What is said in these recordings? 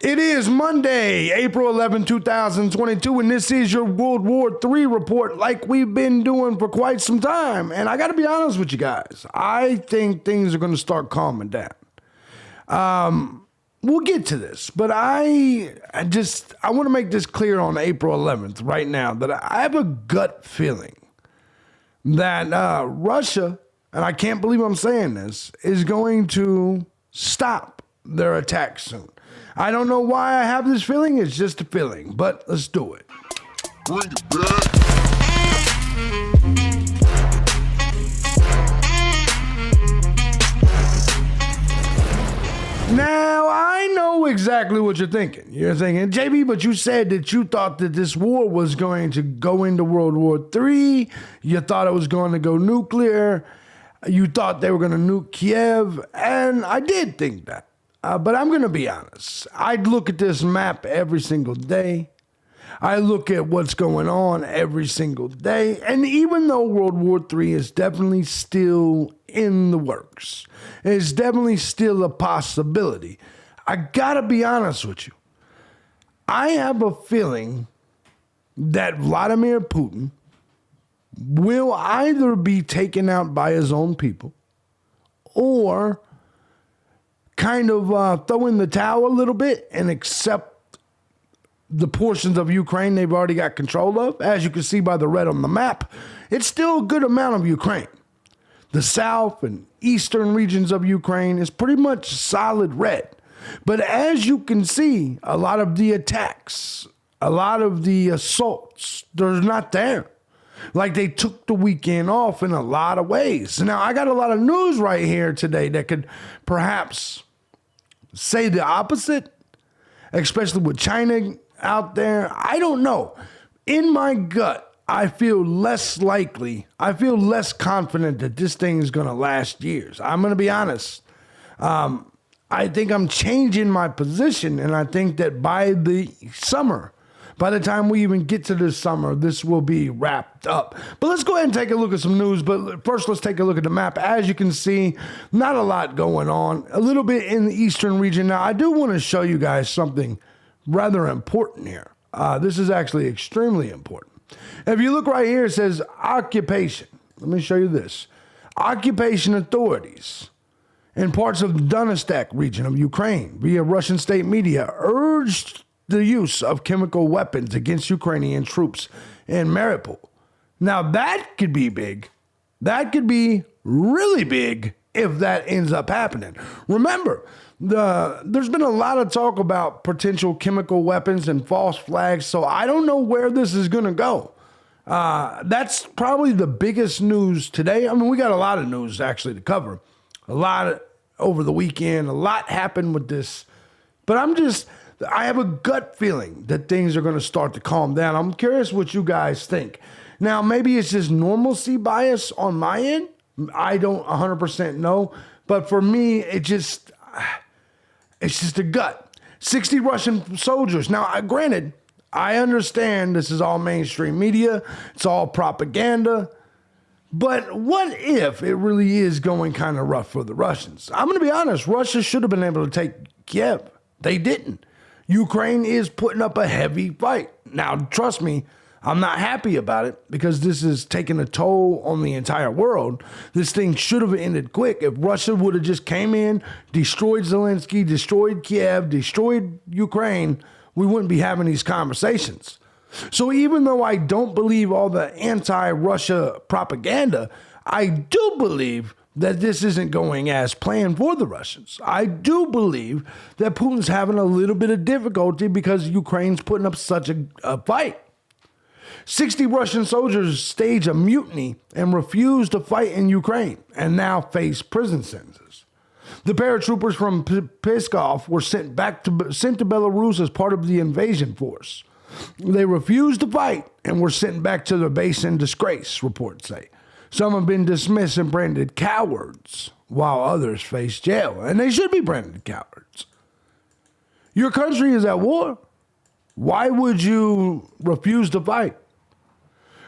It is Monday, April 11, 2022, and this is your World War III report like we've been doing for quite some time. And I got to be honest with you guys. I think things are going to start calming down. We'll get to this, but I want to make this clear on April 11th right now that I have a gut feeling that Russia, and I can't believe I'm saying this, is going to stop their attack soon. I don't know why I have this feeling. It's just a feeling, but let's do it. Bring it back. Now, I know exactly what you're thinking. You're thinking, JB, but you said that you thought that this war was going to go into World War III. You thought it was going to go nuclear. You thought they were going to nuke Kiev. And I did think that. But I'm going to be honest. I look at this map every single day. I look at what's going on every single day. And even though World War III is definitely still in the works, it's definitely still a possibility, I got to be honest with you. I have a feeling that Vladimir Putin will either be taken out by his own people or kind of throw in the towel a little bit and accept the portions of Ukraine they've already got control of. As you can see by the red on the map, it's still a good amount of Ukraine. The south and eastern regions of Ukraine is pretty much solid red. But as you can see, a lot of the attacks, a lot of the assaults, they're not there. Like they took the weekend off in a lot of ways. Now, I got a lot of news right here today that could perhaps say the opposite, especially with China out there. I don't know. In my gut, I feel less likely, I feel less confident that this thing is going to last years. I'm going to be honest. I think I'm changing my position, and I think that by the summer, by the time we even get to this summer, this will be wrapped up. But let's go ahead and take a look at some news. But first, let's take a look at the map. As you can see, not a lot going on. A little bit in the eastern region. Now, I do want to show you guys something rather important here. This is actually extremely important. If you look right here, it says occupation. Let me show you this. Occupation authorities in parts of the Donetsk region of Ukraine via Russian state media urged the use of chemical weapons against Ukrainian troops in Mariupol. Now that could be big. That could be really big if that ends up happening. Remember, there's been a lot of talk about potential chemical weapons and false flags, so I don't know where this is going to go. That's probably the biggest news today. I mean, we got a lot of news actually to cover. A lot over the weekend. A lot happened with this. But I have a gut feeling that things are going to start to calm down. I'm curious what you guys think. Now, maybe it's just normalcy bias on my end. I don't 100% know. But for me, it's just a gut. 60 Russian soldiers. Now, granted, I understand this is all mainstream media. It's all propaganda. But what if it really is going kind of rough for the Russians? I'm going to be honest. Russia should have been able to take Kiev. They didn't. Ukraine is putting up a heavy fight. Now, trust me, I'm not happy about it because this is taking a toll on the entire world. This thing should have ended quick. If Russia would have just came in, destroyed Zelensky, destroyed Kiev, destroyed Ukraine, we wouldn't be having these conversations. So even though I don't believe all the anti-Russia propaganda, I do believe that this isn't going as planned for the Russians. I do believe that Putin's having a little bit of difficulty because Ukraine's putting up such a fight. 60 Russian soldiers staged a mutiny and refused to fight in Ukraine and now face prison sentences. The paratroopers from Pskov were sent to Belarus as part of the invasion force. They refused to fight and were sent back to their base in disgrace, reports say. Some have been dismissed and branded cowards, while others face jail, and they should be branded cowards. Your country is at war. Why would you refuse to fight?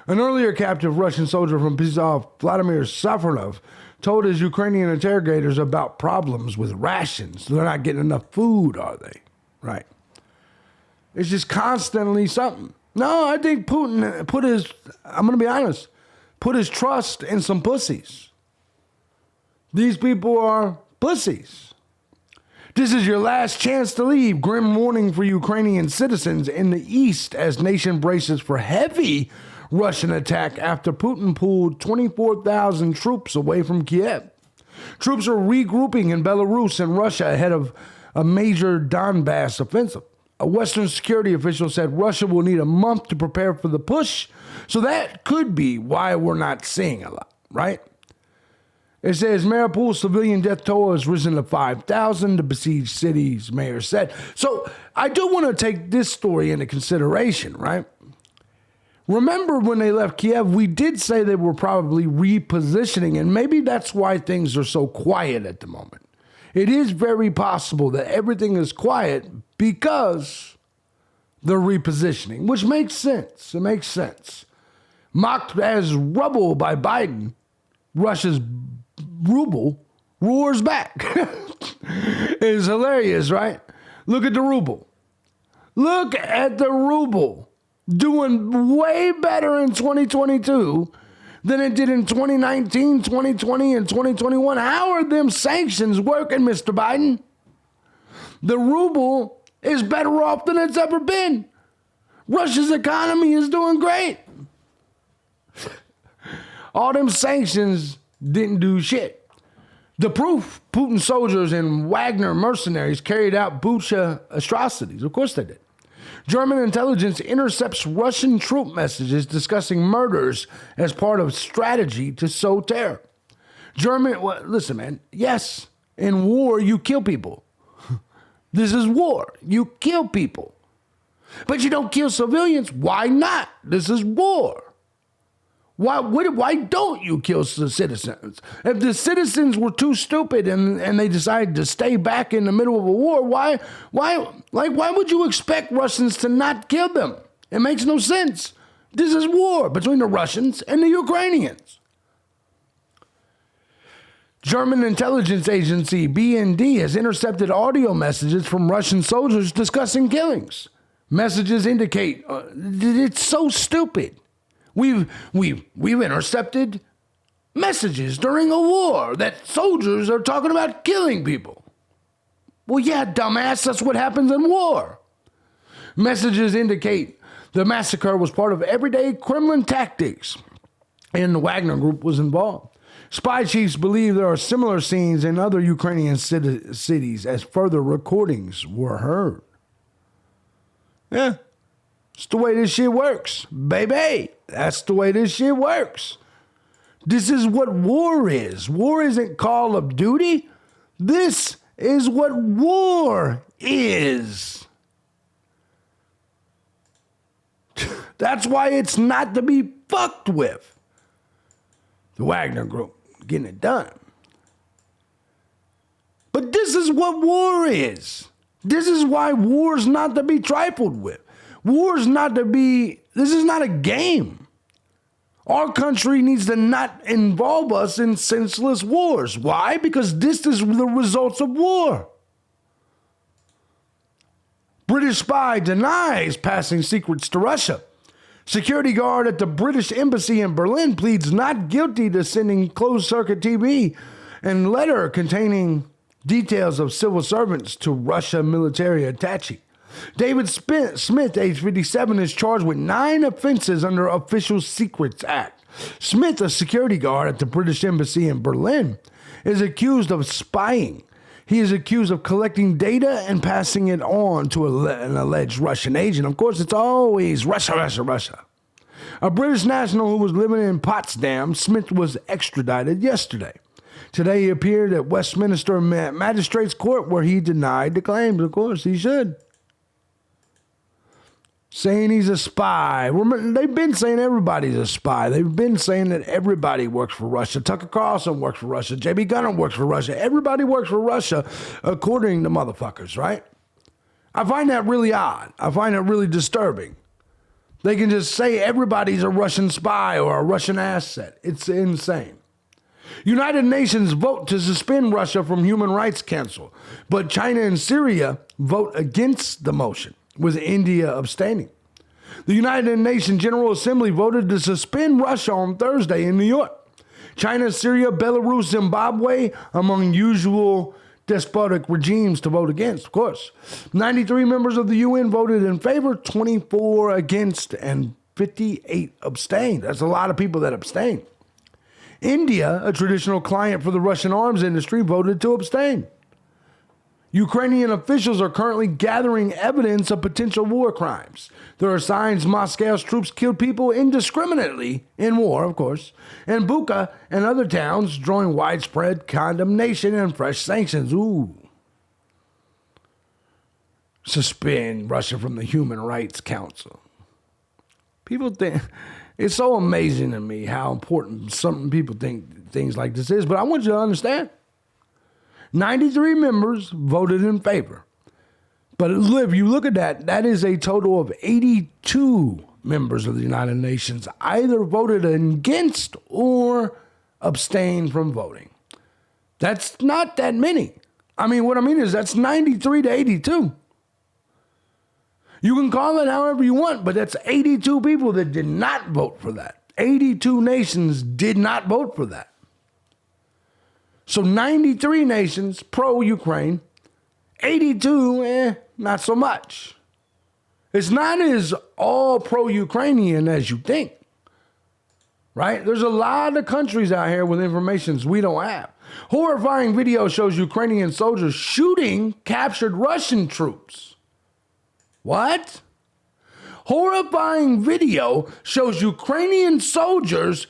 An earlier captive Russian soldier from Pskov, Vladimir Safarov, told his Ukrainian interrogators about problems with rations. They're not getting enough food, are they? Right. It's just constantly something. No, I think Putin I'm going to be honest, put his trust in some pussies. These people are pussies. This is your last chance to leave. Grim warning for Ukrainian citizens in the east as nation braces for heavy Russian attack after Putin pulled 24,000 troops away from Kiev. Troops are regrouping in Belarus and Russia ahead of a major Donbass offensive. A Western security official said Russia will need a month to prepare for the push, so that could be why we're not seeing a lot, right? It says Mariupol's civilian death toll has risen to 5,000, the besieged city's mayor said. So I do want to take this story into consideration, right? Remember when they left Kiev, we did say they were probably repositioning, and maybe that's why things are so quiet at the moment. It is very possible that everything is quiet because they're repositioning, which makes sense. It makes sense. Mocked as rubble by Biden, Russia's ruble roars back. It's hilarious, right? Look at the ruble. Look at the ruble doing way better in 2022 than it did in 2019, 2020, and 2021. How are them sanctions working, Mr. Biden? The ruble is better off than it's ever been. Russia's economy is doing great. All them sanctions didn't do shit. The proof, Putin soldiers and Wagner mercenaries carried out Bucha atrocities. Of course they did. German intelligence intercepts Russian troop messages discussing murders as part of strategy to sow terror. Listen, man, yes, in war you kill people. This is war. You kill people. But you don't kill civilians. Why not? This is war. Why don't you kill the citizens? If the citizens were too stupid and they decided to stay back in the middle of a war, why would you expect Russians to not kill them? It makes no sense. This is war between the Russians and the Ukrainians. German intelligence agency BND has intercepted audio messages from Russian soldiers discussing killings. Messages indicate it's so stupid. We've intercepted messages during a war that soldiers are talking about killing people. Well, yeah, dumbass, that's what happens in war. Messages indicate the massacre was part of everyday Kremlin tactics, and the Wagner group was involved. Spy chiefs believe there are similar scenes in other Ukrainian cities as further recordings were heard. Yeah. It's the way this shit works, baby. That's the way this shit works. This is what war is. War isn't Call of Duty. This is what war is. That's why it's not to be fucked with. The Wagner Group getting it done. But this is what war is. This is why war's not to be trifled with. This is not a game. Our country needs to not involve us in senseless wars. Why? Because this is the results of war. British spy denies passing secrets to Russia. Security guard at the British embassy in Berlin pleads not guilty to sending closed-circuit TV and letter containing details of civil servants to Russia military attaché. David Smith, age 57, is charged with 9 offenses under Official Secrets Act. Smith, a security guard at the British Embassy in Berlin, is accused of spying. He is accused of collecting data and passing it on to an alleged Russian agent. Of course, it's always Russia, Russia, Russia. A British national who was living in Potsdam, Smith was extradited yesterday. Today, he appeared at Westminster Magistrates Court where he denied the claims. Of course, he should. Saying he's a spy. They've been saying everybody's a spy. They've been saying that everybody works for Russia. Tucker Carlson works for Russia. J.B. Gunner works for Russia. Everybody works for Russia, according to motherfuckers, right? I find that really odd. I find it really disturbing. They can just say everybody's a Russian spy or a Russian asset. It's insane. United Nations vote to suspend Russia from Human Rights Council, but China and Syria vote against the motion. with India abstaining. The United Nations General Assembly voted to suspend Russia on Thursday in New York. China, Syria, Belarus, Zimbabwe, among usual despotic regimes to vote against, of course. 93 members of the UN voted in favor, 24 against, and 58 abstained. That's a lot of people that abstained. India, a traditional client for the Russian arms industry, voted to abstain. Ukrainian officials are currently gathering evidence of potential war crimes. There are signs Moscow's troops killed people indiscriminately in war, of course, and Bucha and other towns drawing widespread condemnation and fresh sanctions. Ooh. Suspend Russia from the Human Rights Council. People think, it's so amazing to me how important some people think things like this is, but I want you to understand. 93 members voted in favor. But if you look at that, that is a total of 82 members of the United Nations either voted against or abstained from voting. That's not that many. I mean, what I mean is that's 93 to 82. You can call it however you want, but that's 82 people that did not vote for that. 82 nations did not vote for that. So 93 nations pro-Ukraine, 82, not so much. It's not as all pro-Ukrainian as you think, right? There's a lot of countries out here with information we don't have. Horrifying video shows Ukrainian soldiers shooting captured Russian troops. What? Horrifying video shows Ukrainian soldiers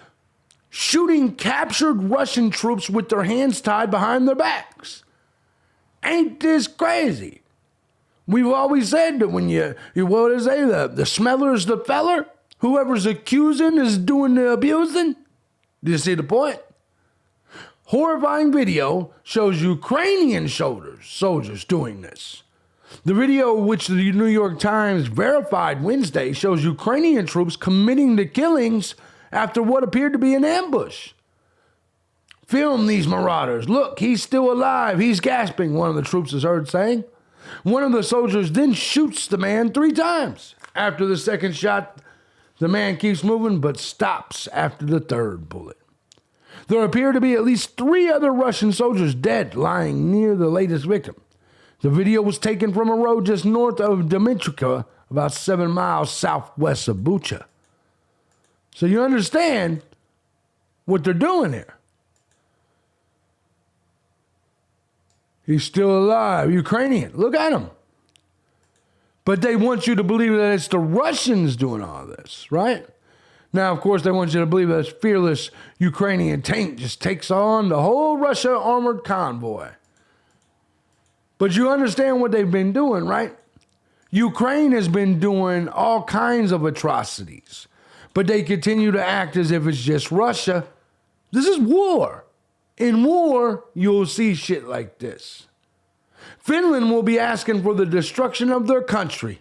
shooting captured Russian troops with their hands tied behind their backs. Ain't this crazy? We've always said that when you what is it? The smeller's the feller. Whoever's accusing is doing the abusing. Do you see the point? Horrifying video shows Ukrainian soldiers doing this. The video, which the New York Times verified Wednesday, shows Ukrainian troops committing the killings after what appeared to be an ambush. Film these marauders. Look, he's still alive. He's gasping, one of the troops is heard saying. One of the soldiers then shoots the man 3 times. After the second shot, the man keeps moving but stops after the third bullet. There appear to be at least 3 other Russian soldiers dead lying near the latest victim. The video was taken from a road just north of Dmitrivka, about 7 miles southwest of Bucha. So you understand what they're doing here. He's still alive, Ukrainian. Look at him. But they want you to believe that it's the Russians doing all this, right? Now, of course, they want you to believe that this fearless Ukrainian tank just takes on the whole Russia armored convoy. But you understand what they've been doing, right? Ukraine has been doing all kinds of atrocities, but they continue to act as if it's just Russia. This is war. In war, you'll see shit like this. Finland will be asking for the destruction of their country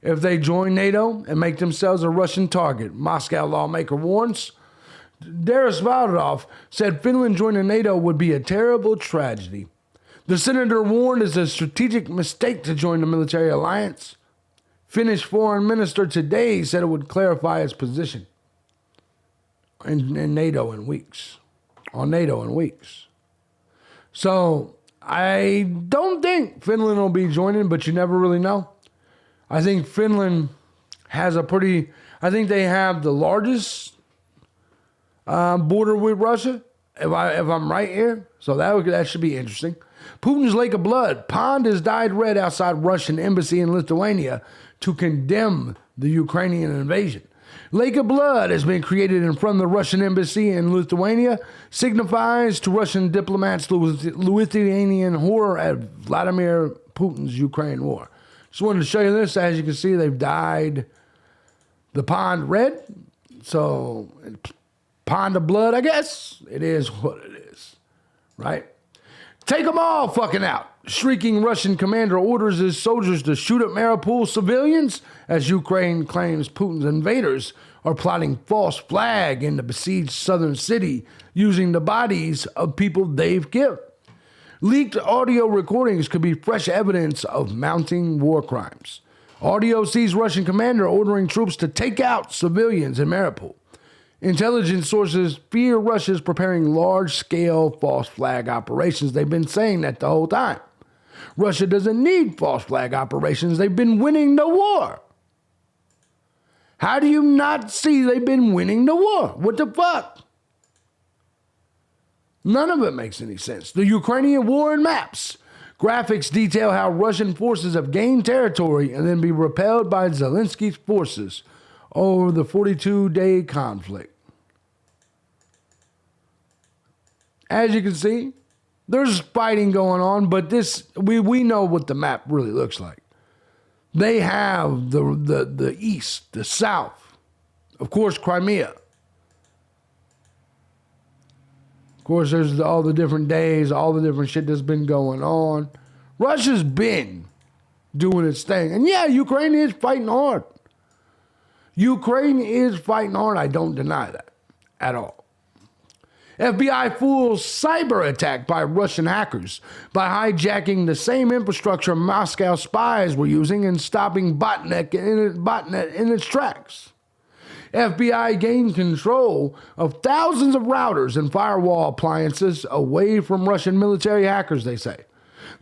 if they join NATO and make themselves a Russian target, Moscow lawmaker warns. Deris Valdov said Finland joining NATO would be a terrible tragedy. The senator warned it's a strategic mistake to join the military alliance. Finnish foreign minister today said it would clarify its position in NATO in weeks. On NATO in weeks. So I don't think Finland will be joining, but you never really know. I think Finland has I think they have the largest border with Russia, if I'm right here. So that should be interesting. Putin's lake of blood. Pond has dyed red outside Russian embassy in Lithuania to condemn the Ukrainian invasion. Lake of blood has been created in front of the Russian embassy in Lithuania, signifies to Russian diplomats the Lithuanian horror at Vladimir Putin's Ukraine war. Just wanted to show you this. As you can see, they've dyed the pond red. So, pond of blood, I guess. It is what it is, right? Take them all fucking out. Shrieking Russian commander orders his soldiers to shoot at Mariupol civilians as Ukraine claims Putin's invaders are plotting false flag in the besieged southern city using the bodies of people they've killed. Leaked audio recordings could be fresh evidence of mounting war crimes. Audio sees Russian commander ordering troops to take out civilians in Mariupol. Intelligence sources fear Russia's preparing large-scale false flag operations. They've been saying that the whole time. Russia doesn't need false flag operations. They've been winning the war. How do you not see they've been winning the war? What the fuck? None of it makes any sense. The Ukrainian war and maps. Graphics detail how Russian forces have gained territory and then be repelled by Zelensky's forces over the 42-day conflict. As you can see, there's fighting going on, but we know what the map really looks like. They have the east, the south, of course, Crimea. Of course, there's all the different days, all the different shit that's been going on. Russia's been doing its thing. And yeah, Ukraine is fighting hard. Ukraine is fighting hard. I don't deny that at all. FBI fools cyber attack by Russian hackers by hijacking the same infrastructure Moscow spies were using and stopping botnet in its tracks. FBI gained control of thousands of routers and firewall appliances away from Russian military hackers, they say.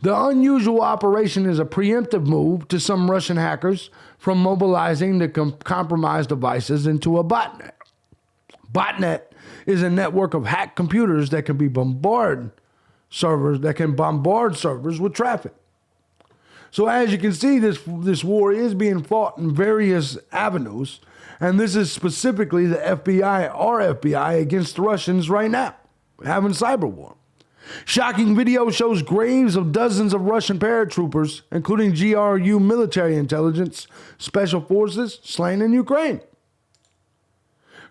The unusual operation is a preemptive move to some Russian hackers from mobilizing the compromised devices into a botnet. Botnet is a network of hacked computers that can bombard servers with traffic. So as you can see, this war is being fought in various avenues, and this is specifically the FBI, our FBI, against the Russians right now, having cyber war. Shocking video shows graves of dozens of Russian paratroopers, including GRU military intelligence, special forces, slain in Ukraine.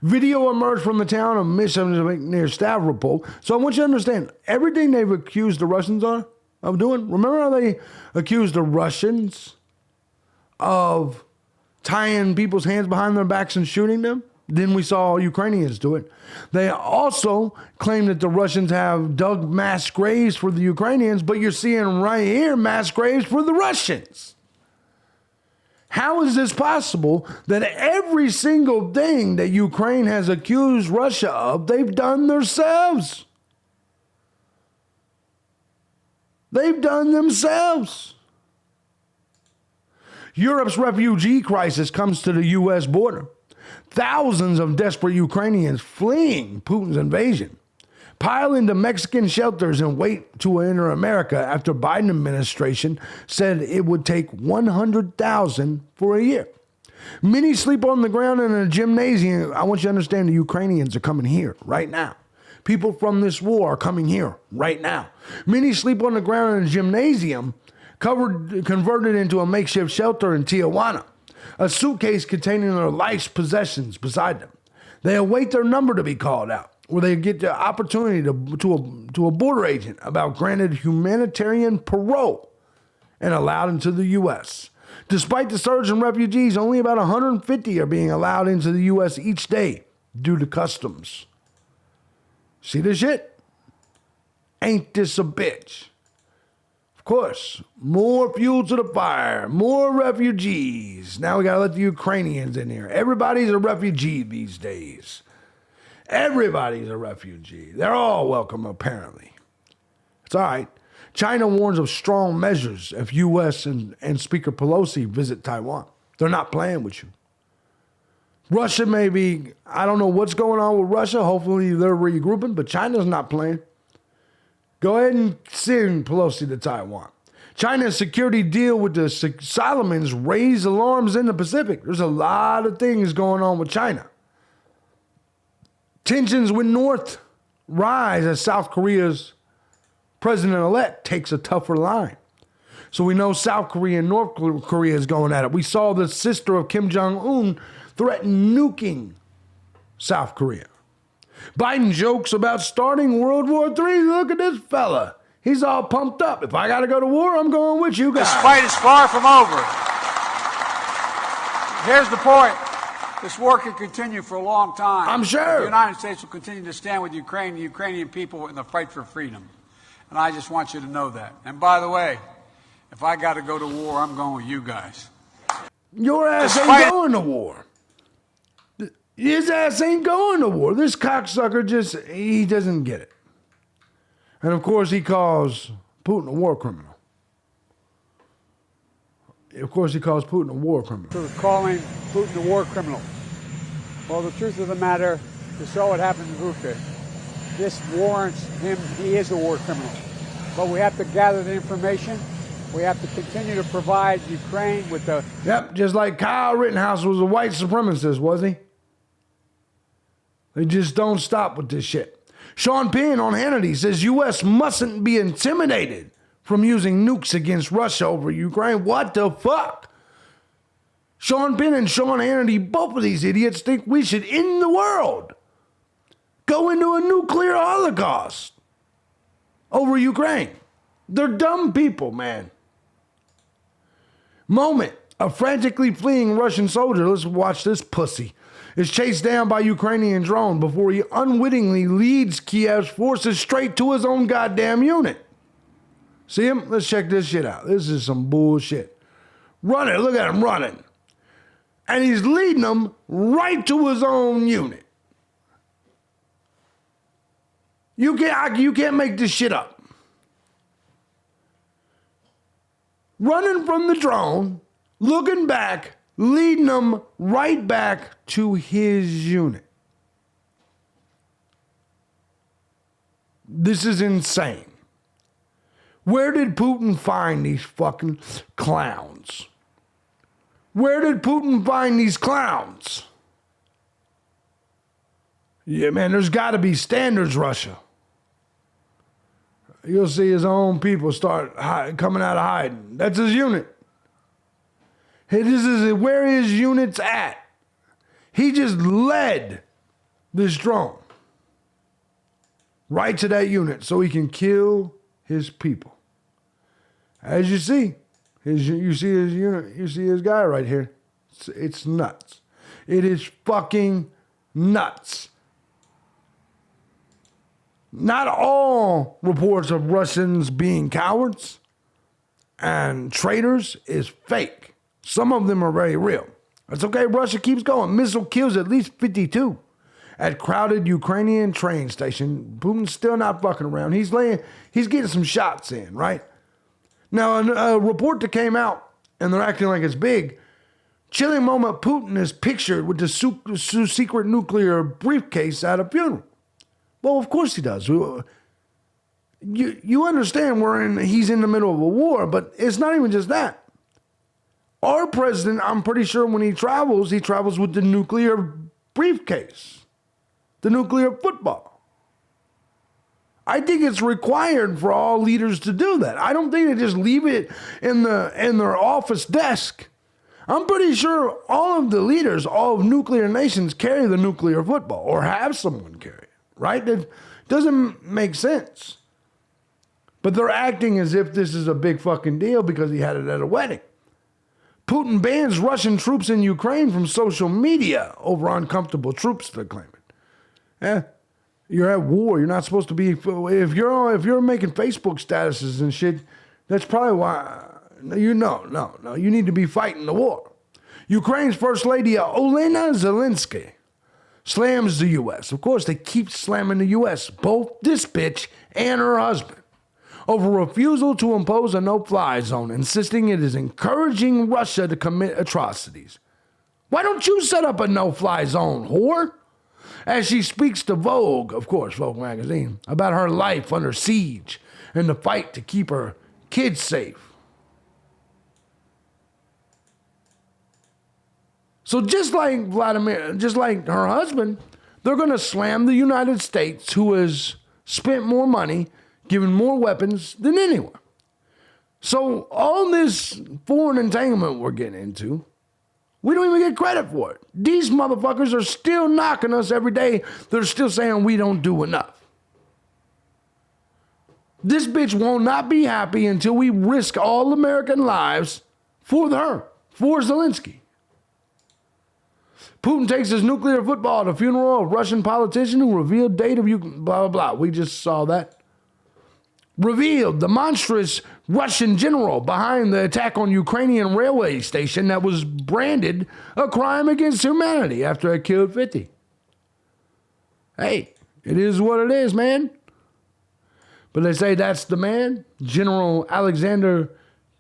Video emerged from the town of Misham near Stavropol. So I want you to understand, everything they've accused the Russians of doing, remember how they accused the Russians of tying people's hands behind their backs and shooting them? Then we saw Ukrainians do it. They also claim that the Russians have dug mass graves for the Ukrainians, but you're seeing right here mass graves for the Russians. How is this possible that every single thing that Ukraine has accused Russia of, they've done themselves? They've done themselves. Europe's refugee crisis comes to the U.S. border. Thousands of desperate Ukrainians fleeing Putin's invasion pile into Mexican shelters and wait to enter America after Biden administration said it would take 100,000 for a year. Many sleep on the ground in a gymnasium. I want you to understand the Ukrainians are coming here right now. People from this war are coming here right now. Many sleep on the ground in a gymnasium converted into a makeshift shelter in Tijuana. A suitcase containing their life's possessions beside them. They await their number to be called out, where they get the opportunity to a border agent about granted humanitarian parole and allowed into the U.S. Despite the surge in refugees, only about 150 are being allowed into the U.S. each day due to customs. See this shit? Ain't this a bitch? Of course, more fuel to the fire, more refugees. Now we gotta let the Ukrainians in here. Everybody's a refugee these days. Everybody's a refugee. They're all welcome, apparently. It's all right. China warns of strong measures if U.S. and Speaker Pelosi visit Taiwan. They're not playing with you. Russia may be, I don't know what's going on with Russia. Hopefully they're regrouping, but China's not playing. Go ahead and send Pelosi to Taiwan. China's security deal with the Solomons raised alarms in the Pacific. There's a lot of things going on with China. Tensions with North rise as South Korea's president-elect takes a tougher line. So we know South Korea and North Korea is going at it. We saw the sister of Kim Jong-un threaten nuking South Korea. Biden jokes about starting World War III. Look at this fella. He's all pumped up. If I got to go to war, I'm going with you guys. This fight is far from over. Here's the point. This war can continue for a long time. I'm sure. The United States will continue to stand with Ukraine, the Ukrainian people in the fight for freedom. And I just want you to know that. And by the way, if I got to go to war, I'm going with you guys. Your ass ain't Despite- going to war. His ass ain't going to war. This cocksucker he doesn't get it. And of course, he calls Putin a war criminal. Of course, he calls Putin a war criminal. For calling Putin a war criminal. Well, the truth of the matter, you saw what happened in Ukraine. This warrants him, he is a war criminal. But we have to gather the information. We have to continue to provide Ukraine with the... Yep, just like Kyle Rittenhouse was a white supremacist, was he? They just don't stop with this shit. Sean Penn on Hannity says U.S. mustn't be intimidated from using nukes against Russia over Ukraine. What the fuck? Sean Penn and Sean Hannity, both of these idiots, think we should end the world. Go into a nuclear holocaust over Ukraine. They're dumb people, man. Moment. A frantically fleeing Russian soldier, let's watch this pussy, is chased down by Ukrainian drone before he unwittingly leads Kiev's forces straight to his own goddamn unit. See him? Let's check this shit out. This is some bullshit. Running. Look at him running. And he's leading them right to his own unit. You can't make this shit up. Running from the drone, looking back, leading them right back to his unit. This is insane. Where did Putin find these fucking clowns? Where did Putin find these clowns? Yeah, man, there's got to be standards, Russia. You'll see his own people start coming out of hiding. That's his unit. Hey, this is where his unit's at. He just led this drone right to that unit so he can kill his people. As you see, you see his unit, you see his guy right here. It's nuts. It is fucking nuts. Not all reports of Russians being cowards and traitors is fake. Some of them are very real. It's okay, Russia keeps going. Missile kills at least 52 at crowded Ukrainian train station. Putin's still not fucking around. He's getting some shots in, right? Now, a report that came out, and they're acting like it's big, chilling moment, Putin is pictured with the secret nuclear briefcase at a funeral. Well, of course he does. You understand he's in the middle of a war, but it's not even just that. Our president, I'm pretty sure when he travels with the nuclear briefcase, the nuclear football. I think it's required for all leaders to do that. I don't think they just leave it in their office desk. I'm pretty sure all of the leaders, all of nuclear nations carry the nuclear football or have someone carry it, right? That doesn't make sense. But they're acting as if this is a big fucking deal because he had it at a wedding. Putin bans Russian troops in Ukraine from social media over uncomfortable troops, they're claiming. You're at war. You're not supposed to be. If you're making Facebook statuses and shit, that's probably why. You need to be fighting the war. Ukraine's First Lady Olena Zelensky slams the U.S. Of course, they keep slamming the U.S., both this bitch and her husband, over refusal to impose a no-fly zone, insisting it is encouraging Russia to commit atrocities. Why don't you set up a no-fly zone, whore? As she speaks to Vogue, of course, Vogue magazine, about her life under siege and the fight to keep her kids safe. So just like her husband, they're going to slam the United States, who has spent more money, given more weapons than anyone. So all this foreign entanglement we're getting into, we don't even get credit for it. These motherfuckers are still knocking us every day. They're still saying we don't do enough. This bitch will not be happy until we risk all American lives for her, for Zelensky. Putin takes his nuclear football at a funeral of Russian politician who revealed date of blah, blah, blah. We just saw that. Revealed the monstrous Russian general behind the attack on Ukrainian railway station that was branded a crime against humanity after it killed 50. Hey, it is what it is, man. But they say that's the man, General Alexander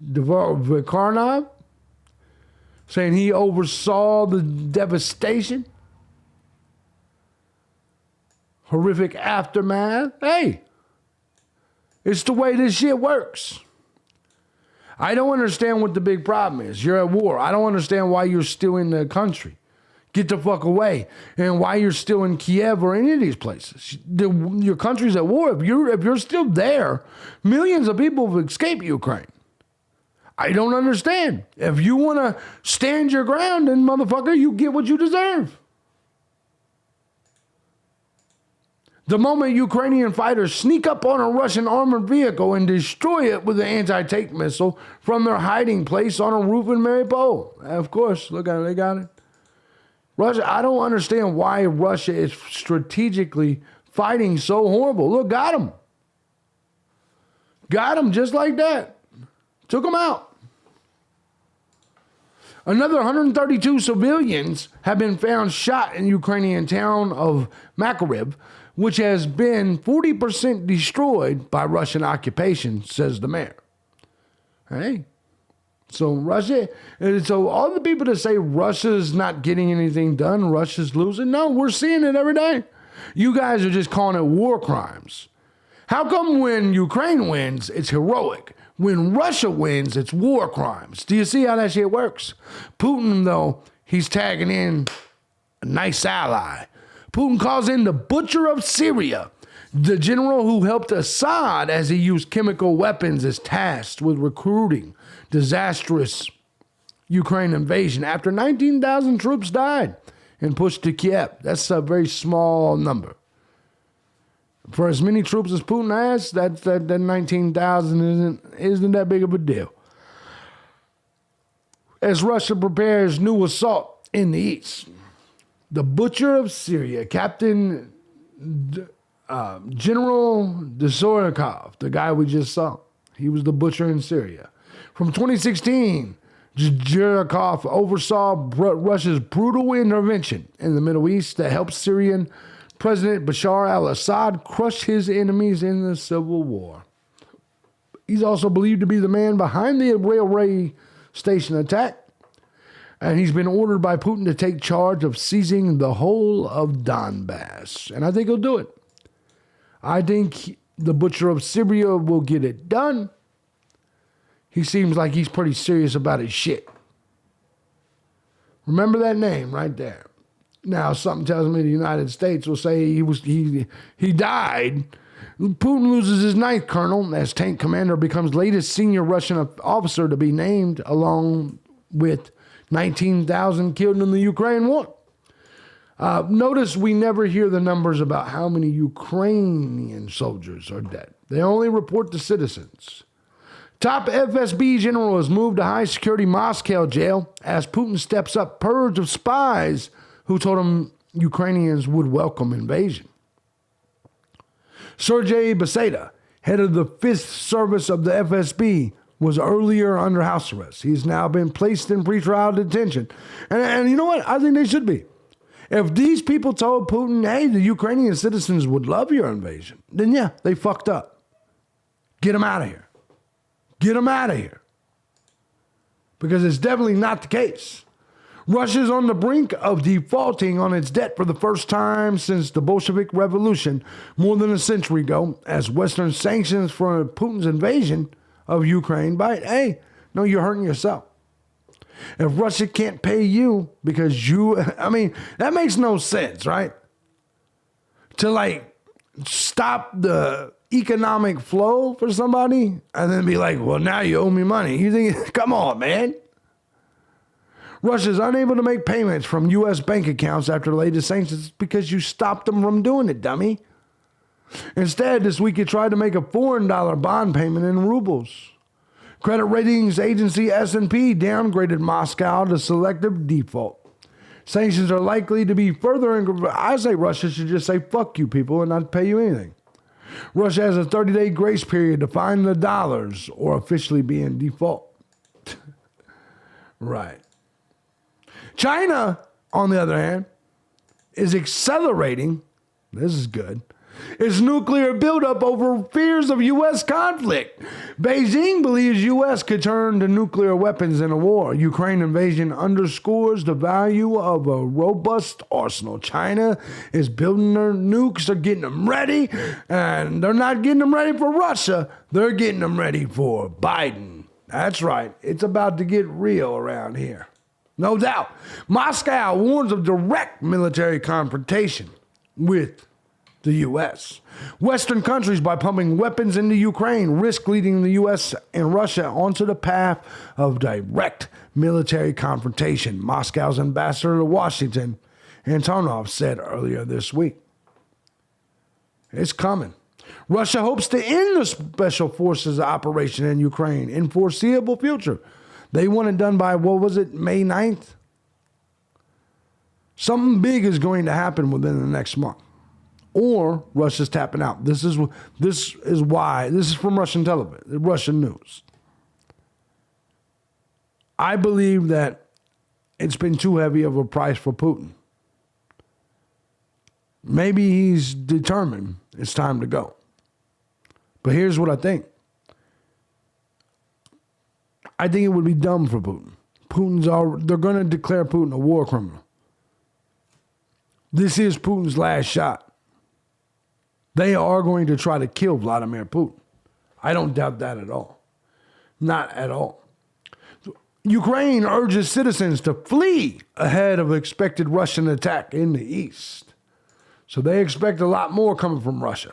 Dvorkanov, saying he oversaw the devastation, horrific aftermath. Hey, it's the way this shit works. I don't understand what the big problem is. You're at war. I don't understand why you're still in the country. Get the fuck away. And why you're still in Kiev or any of these places. Your country's at war. If you're still there, millions of people have escaped Ukraine. I don't understand. If you want to stand your ground, then motherfucker, you get what you deserve. The moment Ukrainian fighters sneak up on a Russian armored vehicle and destroy it with an anti-tank missile from their hiding place on a roof in Mariupol. Of course, look at it, they got it. Russia, I don't understand why Russia is strategically fighting so horrible. Look, got them. Got them just like that. Took them out. Another 132 civilians have been found shot in Ukrainian town of Makariv, which has been 40% destroyed by Russian occupation, says the mayor. Hey, so Russia, so all the people that say Russia's not getting anything done, Russia's losing, no, we're seeing it every day. You guys are just calling it war crimes. How come when Ukraine wins, it's heroic? When Russia wins, it's war crimes. Do you see how that shit works? Putin, though, he's tagging in a nice ally. Putin calls in the butcher of Syria. The general who helped Assad as he used chemical weapons is tasked with recruiting disastrous Ukraine invasion after 19,000 troops died and pushed to Kiev. That's a very small number. For as many troops as Putin has, that 19,000 isn't that big of a deal. As Russia prepares new assault in the east, the butcher of Syria, Captain General Dvorkanov, the guy we just saw, he was the butcher in Syria. From 2016, Dvorkanov oversaw Russia's brutal intervention in the Middle East that helped Syrian President Bashar al-Assad crush his enemies in the civil war. He's also believed to be the man behind the railway station attack, and he's been ordered by Putin to take charge of seizing the whole of Donbass. And I think he'll do it. I think the butcher of Syria will get it done. He seems like he's pretty serious about his shit. Remember that name right there. Now, something tells me the United States will say he died. Putin loses his ninth colonel as tank commander becomes latest senior Russian officer to be named, along with 19,000 killed in the Ukraine war. Notice we never hear the numbers about how many Ukrainian soldiers are dead. They only report the citizens. Top FSB general is moved to high security Moscow jail as Putin steps up purge of spies who told him Ukrainians would welcome invasion. Sergei Beseda, head of the 5th Service of the FSB, was earlier under house arrest. He's now been placed in pretrial detention. And you know what? I think they should be. If these people told Putin, hey, the Ukrainian citizens would love your invasion, then yeah, they fucked up. Get them out of here. Get them out of here. Because it's definitely not the case. Russia's on the brink of defaulting on its debt for the first time since the Bolshevik Revolution more than a century ago, as Western sanctions for Putin's invasion of Ukraine bite. Hey, no, you're hurting yourself. If Russia can't pay you because that makes no sense, right? To stop the economic flow for somebody and then be like, well, now you owe me money. You think, come on, man. Russia's unable to make payments from U.S. bank accounts after the latest sanctions because you stopped them from doing it, dummy. Instead, this week it tried to make a foreign dollar bond payment in rubles. Credit ratings agency S&P downgraded Moscow to selective default. Sanctions are likely to be further. I say Russia should just say, fuck you people, and not pay you anything. Russia has a 30-day grace period to find the dollars or officially be in default. Right. China, on the other hand, is accelerating, this is good, its nuclear buildup over fears of U.S. conflict. Beijing believes U.S. could turn to nuclear weapons in a war. Ukraine invasion underscores the value of a robust arsenal. China is building their nukes. They're getting them ready. And they're not getting them ready for Russia. They're getting them ready for Biden. That's right. It's about to get real around here. No doubt. Moscow warns of direct military confrontation with the U.S. Western countries, by pumping weapons into Ukraine, risk leading the U.S. and Russia onto the path of direct military confrontation, Moscow's ambassador to Washington, Antonov, said earlier this week. It's coming. Russia hopes to end the special forces operation in Ukraine in foreseeable future. They want it done by, May 9th? Something big is going to happen within the next month. Or Russia's tapping out. This is why. This is from Russian television, Russian news. I believe that it's been too heavy of a price for Putin. Maybe he's determined it's time to go. But here's what I think. I think it would be dumb for Putin. They're going to declare Putin a war criminal. This is Putin's last shot. They are going to try to kill Vladimir Putin. I don't doubt that at all. Not at all. Ukraine urges citizens to flee ahead of expected Russian attack in the east. So they expect a lot more coming from Russia.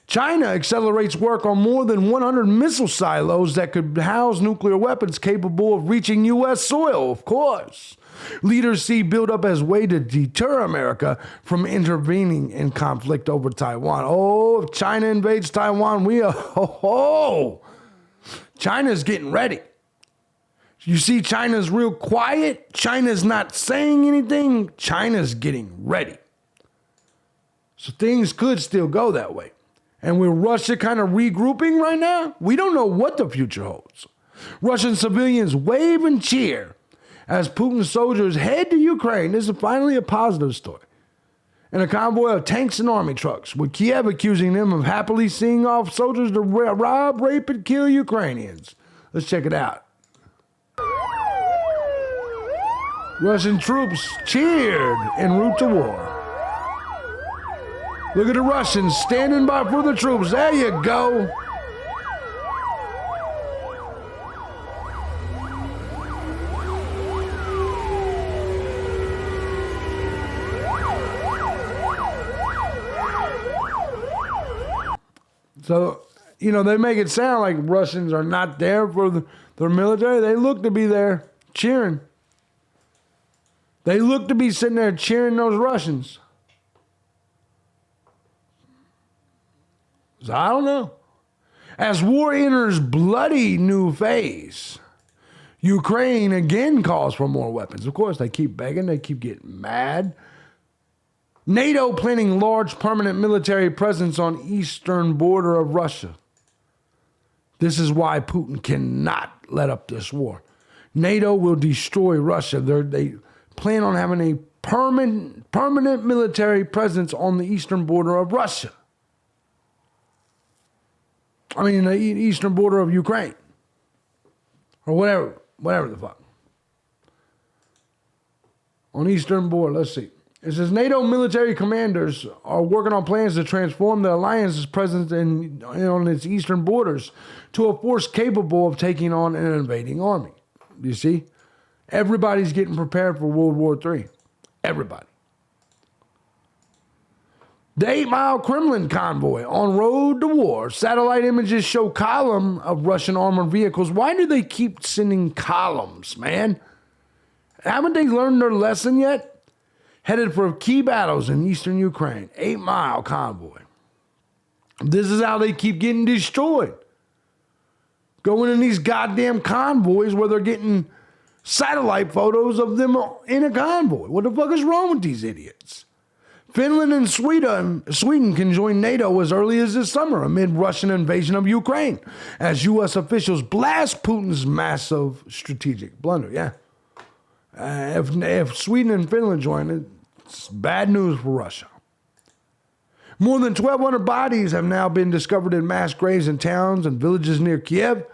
China accelerates work on more than 100 missile silos that could house nuclear weapons capable of reaching U.S. soil, of course. Leaders see buildup as way to deter America from intervening in conflict over Taiwan. Oh, if China invades Taiwan, China's getting ready. You see, China's real quiet. China's not saying anything. China's getting ready. So things could still go that way. And with Russia kind of regrouping right now, we don't know what the future holds. Russian civilians wave and cheer as Putin's soldiers head to Ukraine. This is finally a positive story. In a convoy of tanks and army trucks, with Kiev accusing them of happily seeing off soldiers to rob, rape, and kill Ukrainians. Let's check it out. Russian troops cheered en route to war. Look at the Russians standing by for the troops. There you go. So, they make it sound like Russians are not there for their military. They look to be there cheering. They look to be sitting there cheering those Russians. So I don't know. As war enters bloody new phase, Ukraine again calls for more weapons. Of course, they keep begging. They keep getting mad. NATO planning large permanent military presence on eastern border of Russia. This is why Putin cannot let up this war. NATO will destroy Russia. They plan on having a permanent military presence on the eastern border of Russia. I mean, the eastern border of Ukraine. Or whatever the fuck. On eastern border, let's see. It says NATO military commanders are working on plans to transform the alliance's presence on its eastern borders to a force capable of taking on an invading army. You see? Everybody's getting prepared for World War III. Everybody. The 8-mile Kremlin convoy on road to war. Satellite images show column of Russian armored vehicles. Why do they keep sending columns, man? Haven't they learned their lesson yet? Headed for key battles in eastern Ukraine. 8-mile convoy. This is how they keep getting destroyed. Going in these goddamn convoys where they're getting satellite photos of them in a convoy. What the fuck is wrong with these idiots? Finland and Sweden can join NATO as early as this summer amid Russian invasion of Ukraine, as U.S. officials blast Putin's massive strategic blunder. Yeah. If Sweden and Finland join, it's bad news for Russia. More than 1,200 bodies have now been discovered in mass graves in towns and villages near Kiev,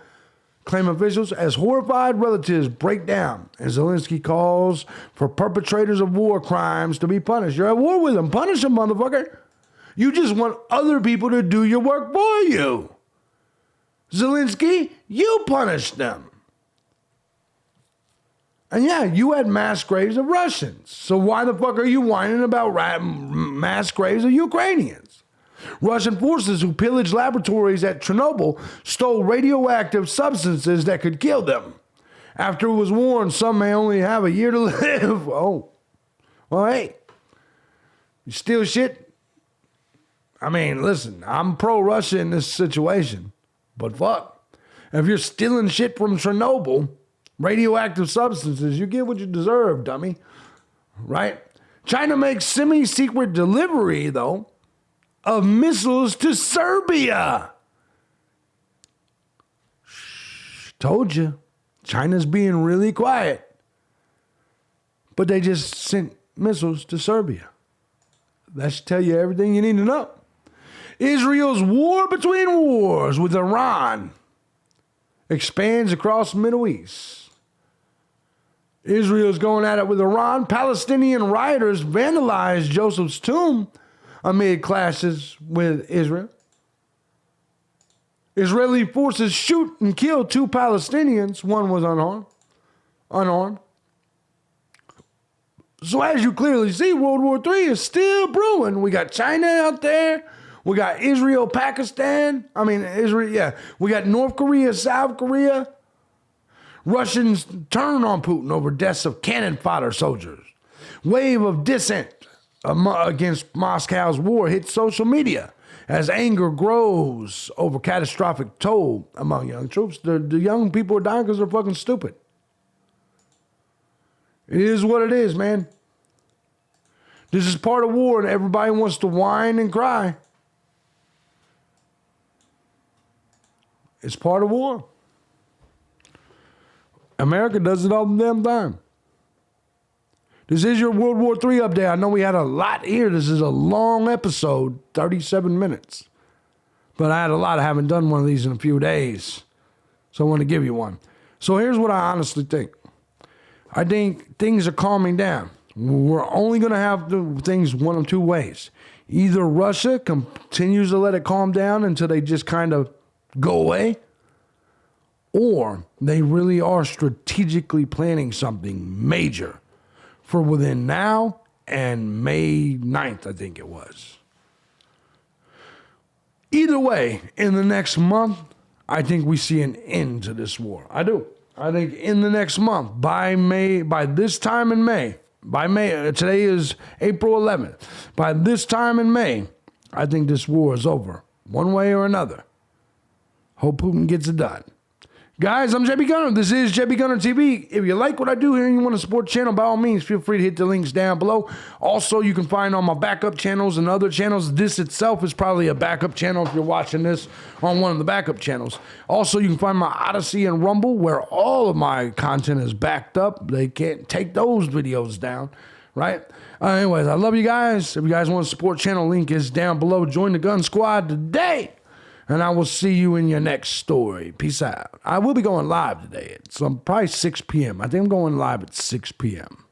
claim officials, as horrified relatives break down, and Zelensky calls for perpetrators of war crimes to be punished. You're at war with them. Punish them, motherfucker. You just want other people to do your work for you. Zelensky, you punish them. And yeah, you had mass graves of Russians. So why the fuck are you whining about mass graves of Ukrainians? Russian forces who pillaged laboratories at Chernobyl stole radioactive substances that could kill them. After it was warned some may only have a year to live. Oh, well, hey, you steal shit? I mean, listen, I'm pro-Russia in this situation, but fuck. If you're stealing shit from Chernobyl, radioactive substances, you get what you deserve, dummy. Right? China makes semi-secret delivery, though, of missiles to Serbia. Told you. China's being really quiet. But they just sent missiles to Serbia. That should tell you everything you need to know. Israel's war between wars with Iran expands across the Middle East. Israel's going at it with Iran. Palestinian rioters vandalized Joseph's tomb amid clashes with Israel. Israeli forces shoot and kill 2 Palestinians. One was unarmed. So as you clearly see, World War III is still brewing. We got China out there. We got Israel, Pakistan. We got North Korea, South Korea. Russians turn on Putin over deaths of cannon fodder soldiers. Wave of dissent against Moscow's war hits social media as anger grows over catastrophic toll among young troops. The young people are dying because they're fucking stupid. It is what it is, man. This is part of war, and everybody wants to whine and cry. It's part of war. America does it all the damn time. This is your World War III update. I know we had a lot here. This is a long episode, 37 minutes. But I had a lot. I haven't done one of these in a few days. So I want to give you one. So here's what I honestly think. I think things are calming down. We're only going to have things one of two ways. Either Russia continues to let it calm down until they just kind of go away, or they really are strategically planning something major for within now and May 9th, I think it was. Either way, in the next month, I think we see an end to this war. I do. I think in the next month, by this time in May, today is April 11th. By this time in May, I think this war is over, one way or another. Hope Putin gets it done. Guys, I'm JB Gunner. This is JB Gunner TV. If you like what I do here and you want to support the channel, by all means, feel free to hit the links down below. Also, you can find on my backup channels and other channels. This itself is probably a backup channel if you're watching this on one of the backup channels. Also, you can find my Odyssey and Rumble where all of my content is backed up. They can't take those videos down, right? Anyways, I love you guys. If you guys want to support the channel, link is down below. Join the Gun Squad today. And I will see you in your next story. Peace out. I will be going live today. It's probably 6 p.m. I think I'm going live at 6 p.m.